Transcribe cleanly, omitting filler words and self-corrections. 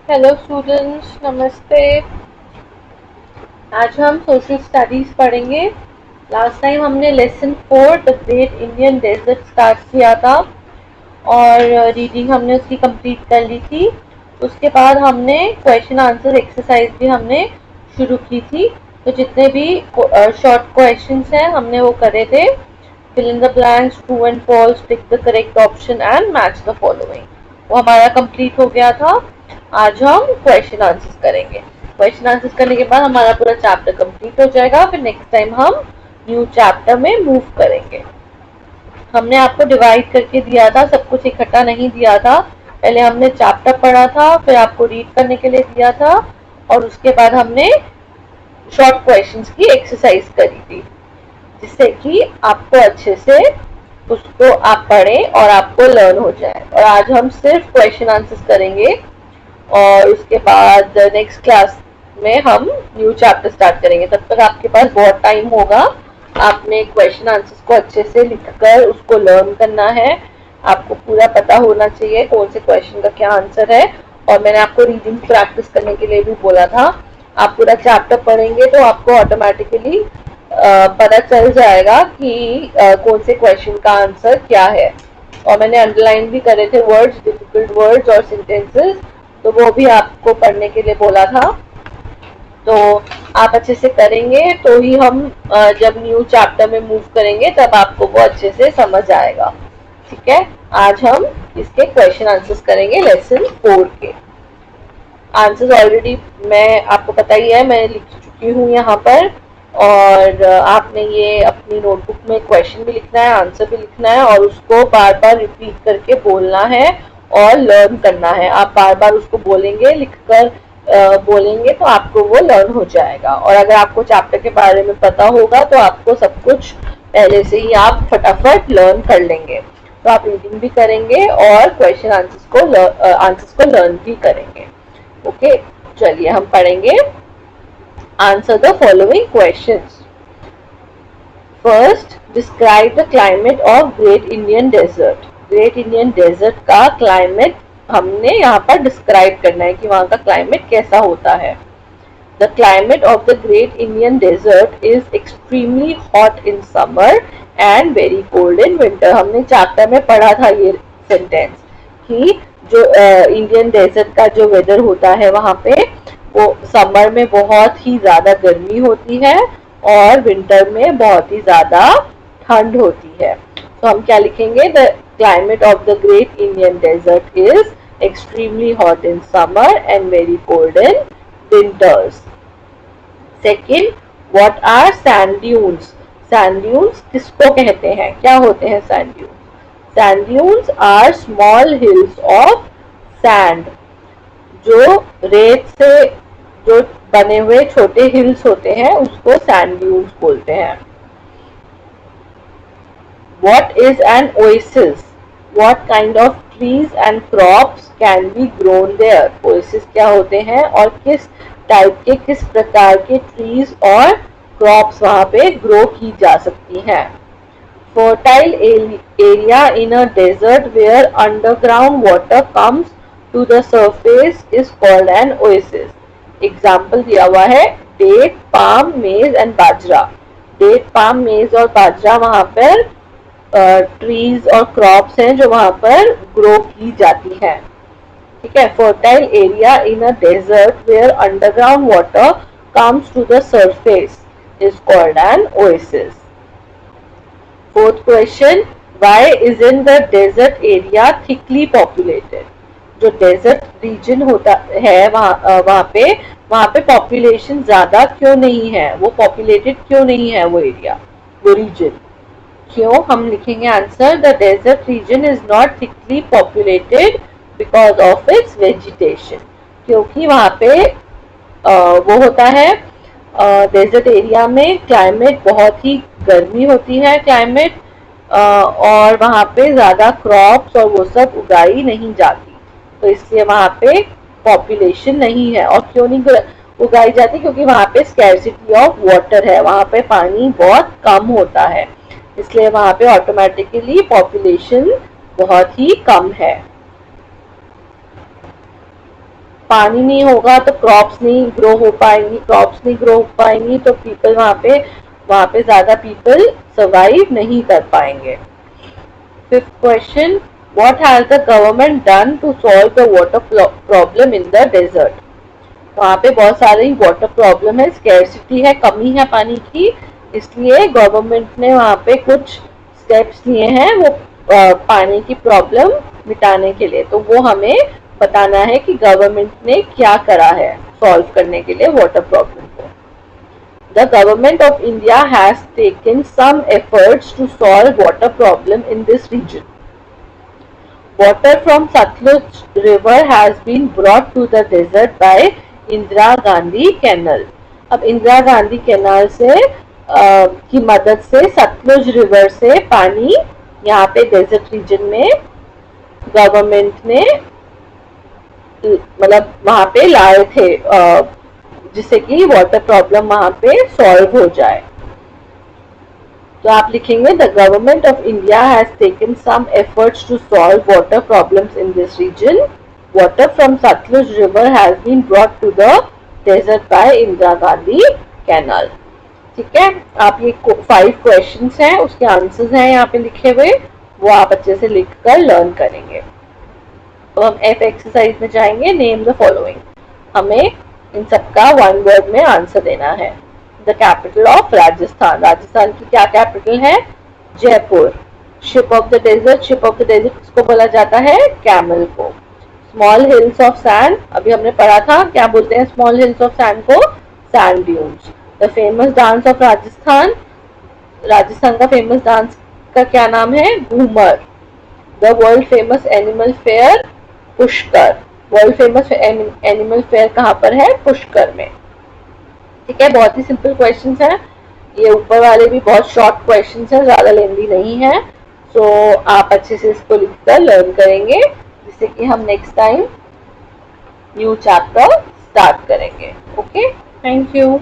Hello students, नमस्ते। आज हम सोशल स्टडीज पढ़ेंगे। लास्ट टाइम हमने lesson 4 the great Indian desert start किया था और रीडिंग हमने उसकी कंप्लीट कर ली थी। उसके बाद हमने क्वेश्चन आंसर एक्सरसाइज भी हमने शुरू की थी। तो जितने भी शॉर्ट क्वेश्चंस हैं हमने वो करे थे। Fill in the blanks, true and false, tick the correct option and match the following. वो हमारा कंप्लीट हो गया था। आज हम क्वेश्चन आंसर्स करेंगे। क्वेश्चन आंसर्स करने के बाद हमारा पूरा चैप्टर कंप्लीट हो जाएगा। फिर नेक्स्ट टाइम हम न्यू चैप्टर में मूव करेंगे। हमने आपको डिवाइड करके दिया था, सब कुछ इकट्ठा नहीं दिया था। पहले हमने चैप्टर पढ़ा था, फिर आपको रीड करने के लिए दिया था और उसके बाद हमने शॉर्ट क्वेश्चंस की एक्सरसाइज करी थी, जिससे कि आपको अच्छे से उसको आप पढ़ें और आपको लर्न हो जाए। और आज हम सिर्फ क्वेश्चन आंसर्स करेंगे और उसके बाद नेक्स्ट क्लास में हम न्यू चैप्टर स्टार्ट करेंगे। तब तक आपके पास बहुत टाइम होगा। आपने क्वेश्चन आंसर्स को अच्छे से लिखकर उसको लर्न करना है। आपको पूरा पता होना चाहिए कौन से क्वेश्चन का क्या आंसर है। और मैंने आपको रीडिंग प्रैक्टिस करने के लिए भी बोला था। आप पूरा चैप्टर पढ़ेंगे तो आपको ऑटोमेटिकली पता चल जाएगा कि कौन से क्वेश्चन का आंसर क्या है। और मैंने अंडरलाइन भी करे थे वर्ड्स, डिफिकल्ट वर्ड्स और सेंटेंसेस, तो वो भी आपको पढ़ने के लिए बोला था। तो आप अच्छे से करेंगे तो ही हम जब न्यू चैप्टर में मूव करेंगे तब आपको वो अच्छे से समझ आएगा। ठीक है। आज हम इसके क्वेश्चन आंसर्स करेंगे लेसन 4 के। आंसर्स ऑलरेडी मैं आपको पता ही है, मैं लिख चुकी हूँ यहाँ पर। और आपने ये अपनी नोटबुक में क्वेश्चन भी लिखना है, आंसर भी लिखना है और उसको बार बार रिपीट करके बोलना है और लर्न करना है। आप बार बार उसको बोलेंगे, लिखकर बोलेंगे तो आपको वो लर्न हो जाएगा। और अगर आपको चैप्टर के बारे में पता होगा तो आपको सब कुछ पहले से ही आप फटाफट लर्न कर लेंगे। तो आप रीडिंग भी करेंगे और क्वेश्चन आंसर्स को लर्न भी करेंगे। ओके, चलिए हम पढ़ेंगे। Answer the following questions. First, describe the climate of great Indian desert. Great Indian desert का क्लाइमेट हमने यहाँ पर डिस्क्राइब करना है कि वहाँ का क्लाइमेट कैसा होता है। The climate of the Great Indian Desert is extremely hot in summer and very cold in winter. हमने चैप्टर में पढ़ा था ये सेंटेंस कि जो इंडियन डेजर्ट का जो वेदर होता है वहाँ पे वो समर में बहुत ही ज्यादा गर्मी होती है और विंटर में बहुत ही ज्यादा ठंड होती है। तो हम क्या लिखेंगे? The climate of the great Indian desert is extremely hot in summer and very cold in winters. Second, what are sand dunes? Sand dunes किसको कहते हैं? क्या होते हैं sand dunes? Sand dunes are small hills of sand. जो रेत से जो बने हुए छोटे हिल्स होते हैं उसको sand dunes बोलते हैं। What is an oasis? What kind of trees and crops can be grown there? Oasis क्या होते हैं और किस टाइप के, किस प्रकार के ट्रीज और क्रॉप्स वहाँ पे ग्रो की जा सकती हैं। Fertile area in a desert where underground water comes to the surface is called an oasis. Example दिया हुआ है डेट, पाम, मेज एंड बाजरा। डेट, पाम, मेज और बाजरा वहाँ पर ट्रीज और क्रॉप्स हैं जो वहां पर ग्रो की जाती हैं। ठीक है। Fertile area in a desert where underground water comes to the surface is called an oasis. Fourth question, why is in the desert area thickly populated? जो डेजर्ट रीजन होता है वहां पे पॉपुलेशन ज्यादा क्यों नहीं है? वो पॉपुलेटेड क्यों नहीं है वो एरिया, वो रीजन? क्यों? हम लिखेंगे answer, the desert region is not thickly populated because of its vegetation. क्योंकि वहां पे वो होता है डेजर्ट एरिया में क्लाइमेट बहुत ही गर्मी होती है क्लाइमेट, और वहां पे ज्यादा क्रॉप्स और वो सब उगाई नहीं जाती, तो इसलिए वहां पे पॉपुलेशन नहीं है। और क्यों नहीं उगाई जाती? क्योंकि वहां पे स्कैरसिटी ऑफ वाटर है, वहां पे पानी बहुत कम होता है, इसलिए वहां पे ऑटोमेटिकली पॉपुलेशन बहुत ही कम है। पानी नहीं होगा तो क्रॉप्स नहीं ग्रो हो पाएंगी, तो पीपल वहाँ पे ज़्यादा पीपल सर्वाइव नहीं कर पाएंगे। Fifth question, what has the government done to solve the water problem in the desert? वहाँ पे बहुत सारी वाटर प्रॉब्लम है, स्कैर्सिटी है, कमी है पानी की, इसलिए गवर्नमेंट ने वहाँ पे कुछ स्टेप्स लिए हैं वो पानी की प्रॉब्लम मिटाने के लिए। तो वो हमें बताना है कि गवर्नमेंट ने क्या करा है सॉल्व करने के लिए वाटर प्रॉब्लम को। The government of India has taken some efforts to solve water problem in this region. Water from Satluj river has been brought to the desert by Indira Gandhi canal. अब Indira Gandhi canal से की मदद से Sutlej river से पानी यहाँ पे डेजर्ट रीजन में गवर्नमेंट ने मतलब वहाँ पे लाए थे जिससे कि वाटर प्रॉब्लम वहाँ पे सॉल्व हो जाए। तो आप लिखेंगे the government of India has taken some efforts to solve water problems in this region. Water from Sutlej river has been brought to the desert by Indira Gandhi canal. ठीक है, आप ये 5 क्वेश्चंस हैं, उसके आंसर्स हैं यहाँ पे लिखे हुए, वो आप अच्छे से लिख कर लर्न करेंगे। तो हम एफ एक्सरसाइज में जाएंगे, नेम द फॉलोइंग। हमें इन सबका वन वर्ड में आंसर देना है। The capital of Rajasthan, Rajasthan की क्या कैपिटल है? Jaipur. Ship of the desert, ship of the desert किसको बोला जाता है? कैमल को। स्मॉल हिल्स ऑफ सैंड, अभी हमने पढ़ा था, क्या बोलते हैं स्मॉल हिल्स ऑफ सैंड को? Sand dunes. The famous dance of Rajasthan, Rajasthan का फेमस डांस का क्या नाम है? Ghoomar. The world famous animal fair, Pushkar. World famous animal fair कहाँ पर है? पुष्कर में। ठीक है, बहुत ही सिंपल क्वेश्चंस हैं ये, ऊपर वाले भी बहुत शॉर्ट क्वेश्चंस हैं, ज्यादा लेंदी नहीं है। सो आप अच्छे से इसको लिखकर लर्न करेंगे, जिससे कि हम next time new chapter start करेंगे। Okay, thank you.